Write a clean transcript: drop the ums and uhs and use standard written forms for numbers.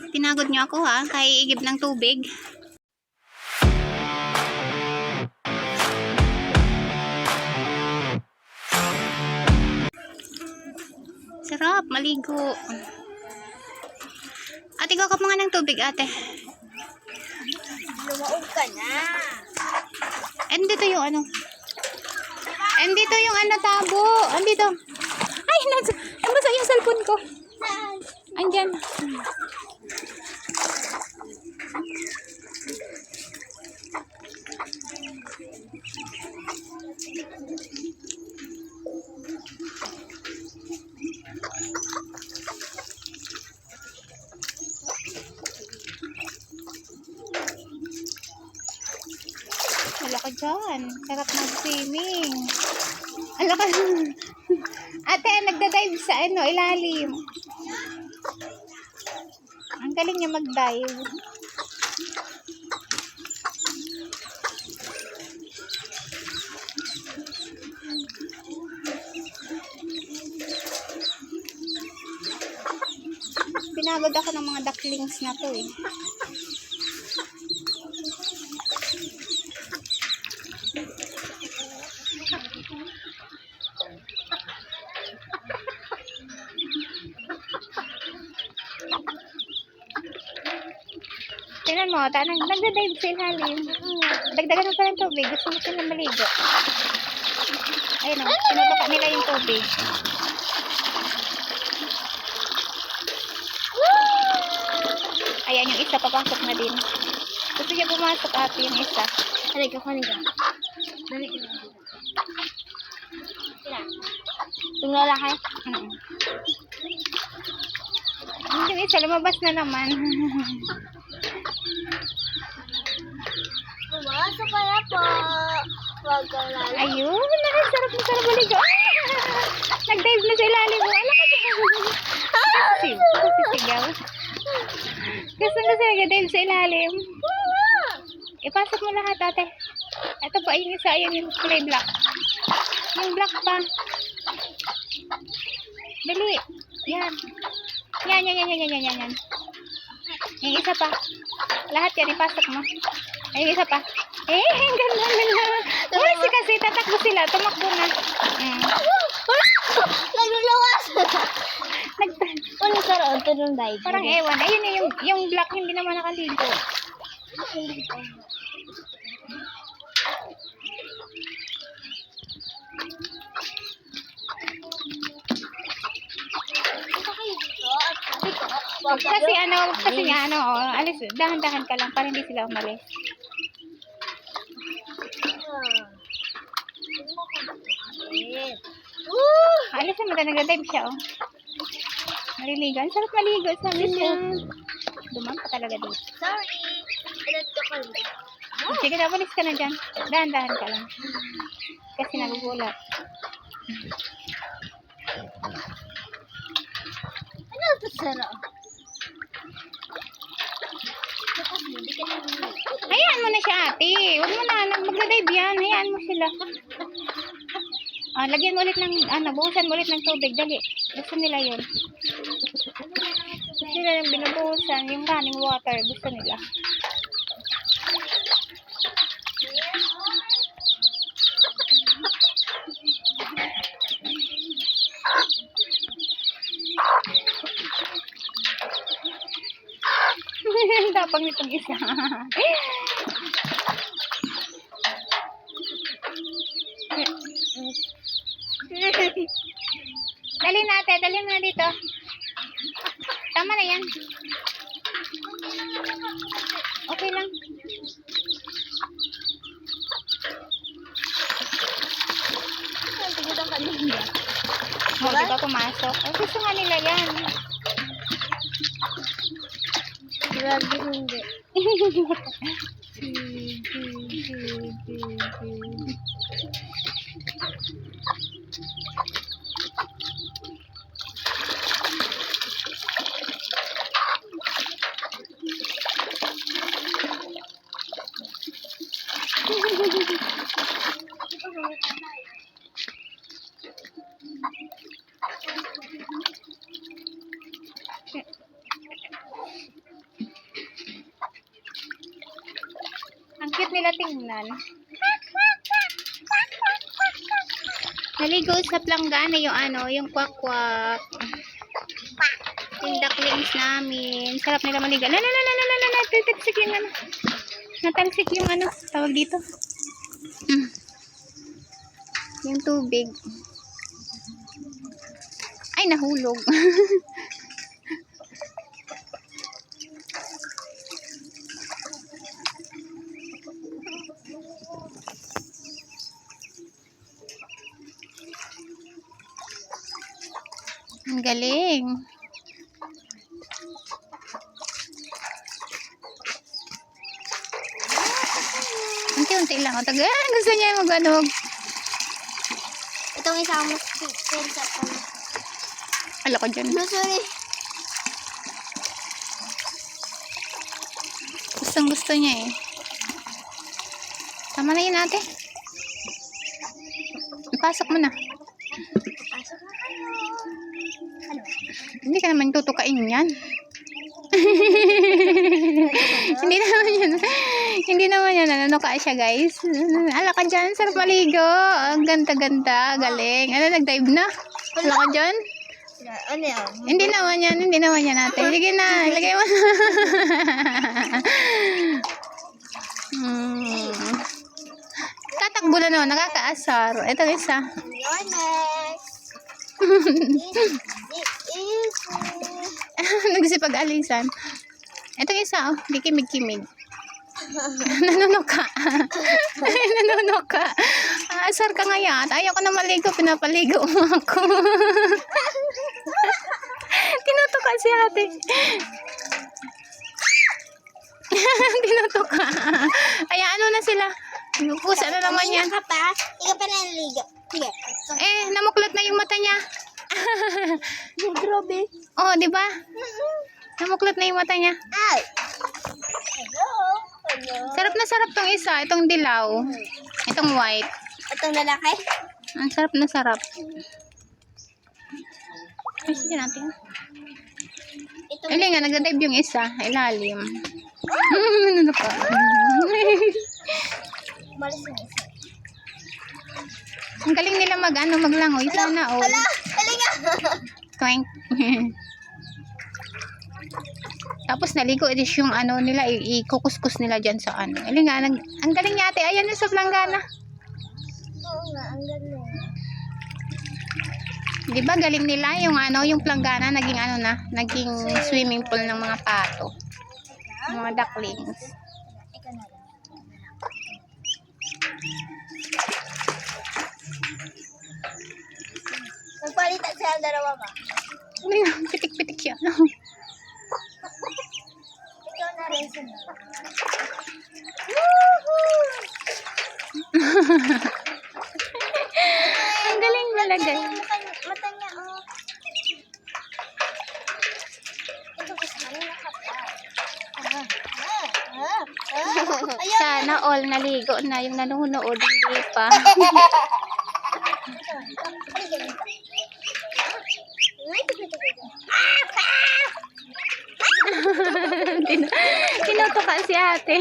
Pinagod niyo ako ha, kaya iigib ng tubig. Sarap, maligo. Ate, ko ka mga ng tubig, ate. Lumaog ka na. Andito yung ano. Andito yung ano, tabo. Andito. Ay, nabasa yung cellphone ko. Andyan. Wala ka dyan. Sarap mag-swimming. Wala ka. Ate, nagda-dive sa ano, ilalim. Ang galing niya mag-dive. Pinagod ako ng mga ducklings na to eh. Tingnan mo, nagda-dive sa ilalim. Dagdagan mo pa ng tubig. Gusto mo sila maligo. Ayun o, pinapaka nila yung tubig. Ayan, yung isa papasok na din. Gusto niya pumasok ate yung isa. Halika, kunin ka. Dali ka. Yung lalaki? Yung isa, lumabas na naman. Pumasok ka na po. Huwag kang lalaki. Ayun, sarap na sarap maligo. Nag-dive na sa ilalim mo. Alam ka sisigaw. Gusto na siya nag-dive sa ilalim. Ipasok mo lahat, ate. Ito pa, yung isa, ayun yung kulay black. Yung black pa. Dali. Yan. Yan. Yung isa pa. Lahat yan, ipasok mo. Ay, yung isa pa. Ganda. Uy, kasi tatakbo sila. Tumakbo na. Nagluluwas! Ano sa roon? Ito nung dive. Parang ewan. Ayun yung black, hindi naman nakaligo. Kasi nga, alis, dahan-dahan ka lang para hindi sila umalis. Alis naman na nag-dive siya, oh. Maliligo. Ang sarap maligo, sabi siya. Dumang pa talaga dito. Sorry. Sige na, walis ka na dyan. Dahan-dahan ka lang. Kasi nagugulat. Ano ito sa roon? Hayaan mo na siya, ate. Huwag mo na, magda-dive yan. Hayaan mo sila. Lagyan mo ulit ng, buhusan mo ulit ng tubig. Dali. Gusto nila yun. Gusto nila yung binubuhusan, yung running water. Gusto nila. Tapang nitong isa. Dali natin, dali mo na dito. Tama na yan. Okay lang. Tigil ang kanina. Diba pumasok? Gusto nga nila yan. Grabe hindi. nila tingnan. Naligo sa planggana yung ano, yung kwak-kwak. Yung ducklings namin. Sarap nila maligo. Natalsik yung ano. Natalsik yung ano. Tawag dito. Yung tubig. Ay, nahulog. Ang galing. Unti-unti lang. O, taga, gusto niya yung mag-ano. Itong isa mas pin sa ano. Ala ko dyan. No, sorry. Gustong gusto niya eh. Tama na yun ate. Ipasok mo na. Pasok na kayo. Ano? Hindi ka naman tutukain yan. Hindi naman yan. Ano ka siya guys. Ala ka dyan. Sarap maligo. Ang ganda-ganda. Galing. Ano, nag-dive na? Ala ka dyan. Ano yan? Hindi naman yan. Hindi naman yan ate. Sige na. Ilagay mo na. Tatakbo na naman. Nakakaasar. Ito isa. Your next. Nagsipag-alisan. Ito isa, oh. Di kimig-kimig. Nanunuka. Nanunuka. Asar ka nga yan. Ayaw ko na maligo. Pinapaligo mo ako. Tinutuka si ate. Tinutuka. Ay, ano na sila? Pusa na naman yan. Ika pa. Ika pa naliligo. Sige. Eh, namuklat na yung mata niya. Grabe. Oh, di ba? Namuklat na yung mata niya. Ay. Hello. Hello. Sarap na sarap tong isa. Itong dilaw. Itong white. Itong lalaki? Ang sarap na sarap. Ay, sige natin. Itong Ili nga, nagda-dive yung isa. Ilalim. Ano pa? malis na isa. Ang galing nila maglangoy. Sana all. Hala. Halinga. Twink. Tapos naligo edis yung ano nila, ikukuskus nila dyan sa ano. Ili nga, ang galing niya ate. Ayan yung sa planggana. Oo nga, ang galing. Di ba galing nila yung ano, yung planggana naging ano na, naging swimming pool ng mga pato. Ng mga ducklings. Ikaw na lang. Magpalitan sila ang dalawa ba? Ay, pitik-pitik siya. Ikaw na rin sila. Ang galing talaga. Mata niya, oh. Ito gusto namin nakapal. Ayun. Sana all naligo na yung nanonood, hindi pa. Tinutukan si ate.